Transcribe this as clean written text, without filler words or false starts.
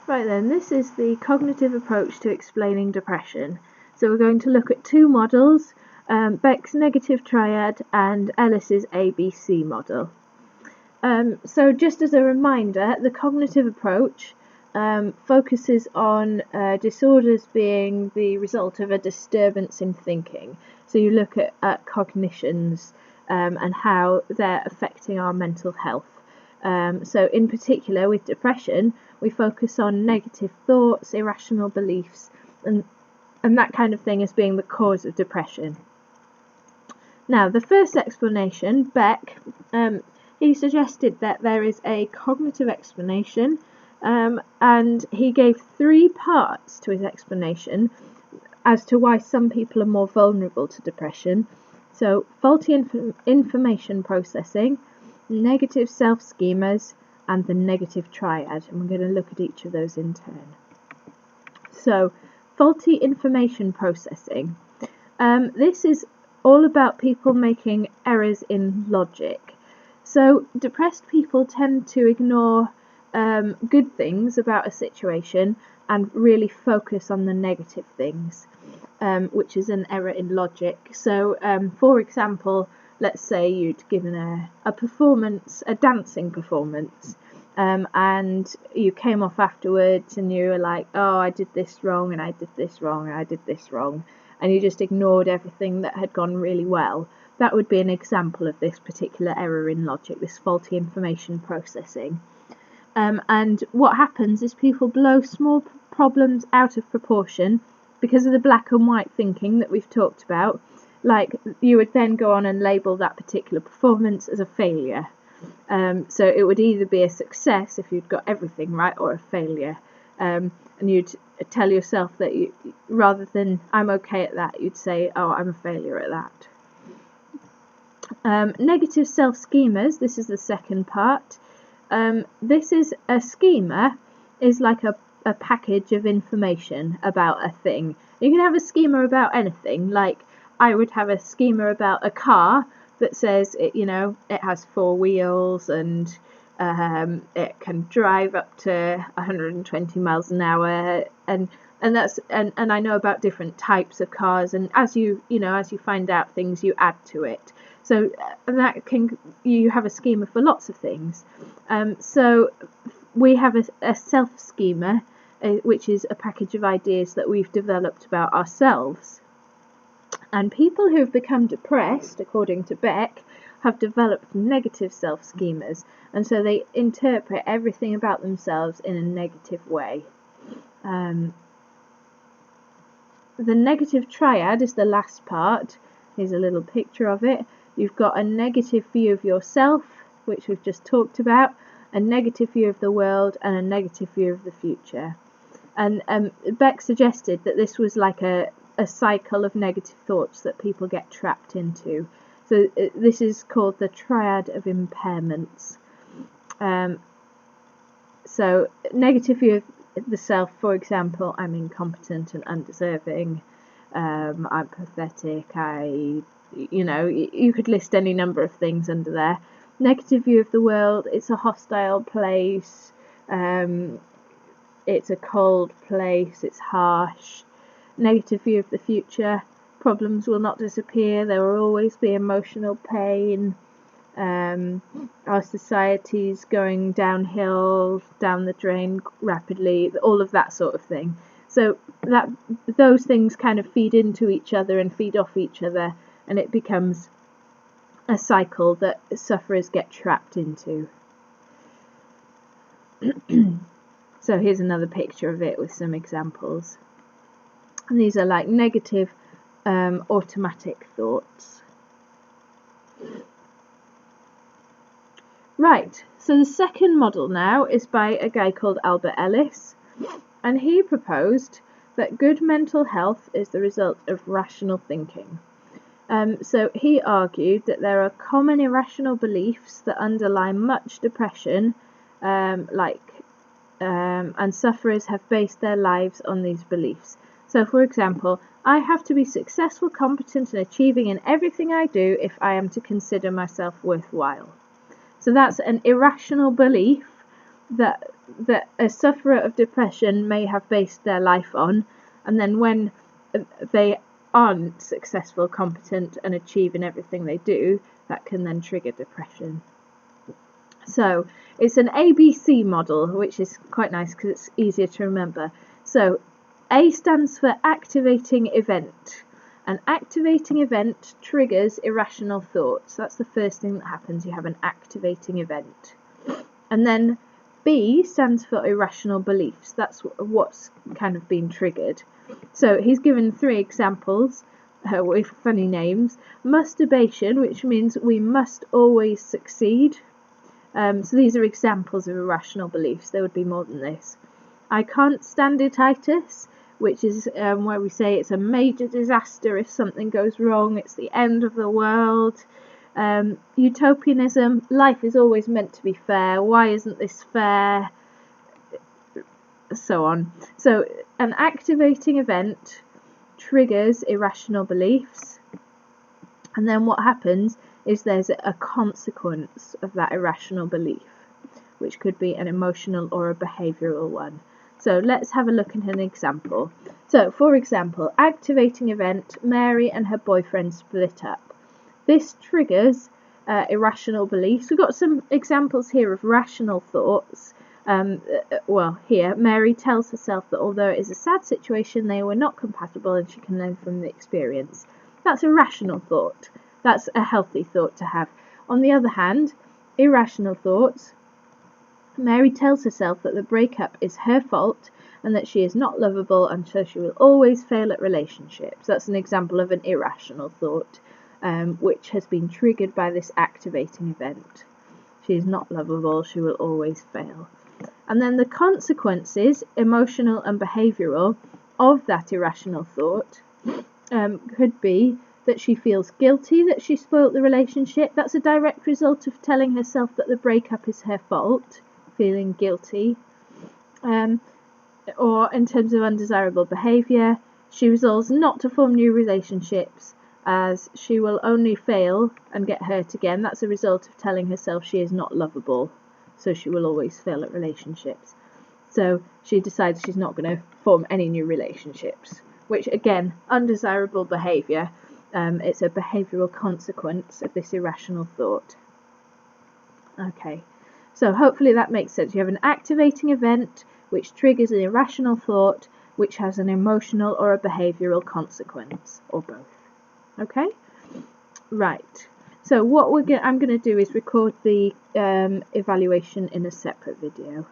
Right then, this is the cognitive approach to explaining depression. So we're going to look at two models, Beck's negative triad and Ellis's ABC model. So just as a reminder, the cognitive approach focuses on disorders being the result of a disturbance in thinking. So you look at cognitions and how they're affecting our mental health. So in particular with depression, we focus on negative thoughts, irrational beliefs, and that kind of thing as being the cause of depression. Now, the first explanation, Beck, he suggested that there is a cognitive explanation, and he gave 3 parts to his explanation as to why some people are more vulnerable to depression. So, faulty information processing, negative self-schemas, and the negative triad. And we're going to look at each of those in turn. So, faulty information processing. This is all about people making errors in logic. So, depressed people tend to ignore good things about a situation and really focus on the negative things, which is an error in logic. So, for example, let's say you'd given a performance, a dancing performance, and you came off afterwards and you were like, oh, I did this wrong and I did this wrong and I did this wrong, and you just ignored everything that had gone really well. That would be an example of this particular error in logic, this faulty information processing. And what happens is people blow small problems out of proportion because of the black and white thinking that we've talked about. Like, you would then go on and label that particular performance as a failure. So it would either be a success if you'd got everything right, or a failure. And you'd tell yourself that rather than I'm okay at that, you'd say, oh, I'm a failure at that. Negative self-schemas, this is the second part. This is a schema, is like a package of information about a thing. You can have a schema about anything, like I would have a schema about a car that says it has 4 wheels and it can drive up to 120 miles an hour, and I know about different types of cars, and as you find out things, you add to it. So you have a schema for lots of things. So we have a self schema, which is a package of ideas that we've developed about ourselves. And people who have become depressed, according to Beck, have developed negative self-schemas, and so they interpret everything about themselves in a negative way. The negative triad is the last part. Here's a little picture of it. You've got a negative view of yourself, which we've just talked about, a negative view of the world, and a negative view of the future. And Beck suggested that this was like a cycle of negative thoughts that people get trapped into. So this is called the triad of impairments. So negative view of the self, for example, I'm incompetent and undeserving, I'm pathetic, you could list any number of things under there. Negative view of the world, it's a hostile place, it's a cold place, it's harsh. Negative view of the future, problems will not disappear, there will always be emotional pain, our society's going downhill, down the drain rapidly, all of that sort of thing. So those things kind of feed into each other and feed off each other, and it becomes a cycle that sufferers get trapped into. So here's another picture of it with some examples. And these are like negative automatic thoughts. Right, so the second model now is by a guy called Ellis, and he proposed that good mental health is the result of rational thinking. So he argued that there are common irrational beliefs that underlie much depression, and sufferers have based their lives on these beliefs. So, for example, I have to be successful, competent, and achieving in everything I do if I am to consider myself worthwhile. So that's an irrational belief that a sufferer of depression may have based their life on, and then when they aren't successful, competent, and achieving everything they do, that can then trigger depression. So it's an ABC model, which is quite nice because it's easier to remember. So A stands for activating event. An activating event triggers irrational thoughts. That's the first thing that happens. You have an activating event. And then B stands for irrational beliefs. That's what's kind of been triggered. So he's given 3 examples with funny names. Masturbation, which means we must always succeed. So these are examples of irrational beliefs. There would be more than this. I can't stand ititis, which is where we say it's a major disaster if something goes wrong, it's the end of the world. Utopianism, life is always meant to be fair, why isn't this fair? So on. So an activating event triggers irrational beliefs, and then what happens is there's a consequence of that irrational belief, which could be an emotional or a behavioural one. So let's have a look at an example. So for example, activating event, Mary and her boyfriend split up. This triggers irrational beliefs. We've got some examples here of rational thoughts. Well, here, Mary tells herself that although it is a sad situation, they were not compatible and she can learn from the experience. That's a rational thought. That's a healthy thought to have. On the other hand, irrational thoughts, Mary tells herself that the breakup is her fault and that she is not lovable and so she will always fail at relationships. That's an example of an irrational thought, which has been triggered by this activating event. She is not lovable, she will always fail. And then the consequences, emotional and behavioural, of that irrational thought could be that she feels guilty that she spoilt the relationship. That's a direct result of telling herself that the breakup is her fault, feeling guilty. Or in terms of undesirable behaviour, she resolves not to form new relationships as she will only fail and get hurt again. That's a result of telling herself she is not lovable, so she will always fail at relationships. So she decides she's not going to form any new relationships, which again, undesirable behaviour. It's a behavioural consequence of this irrational thought. Okay, so hopefully that makes sense. You have an activating event which triggers an irrational thought which has an emotional or a behavioural consequence, or both. Okay, right. So what I'm going to do is record the evaluation in a separate video.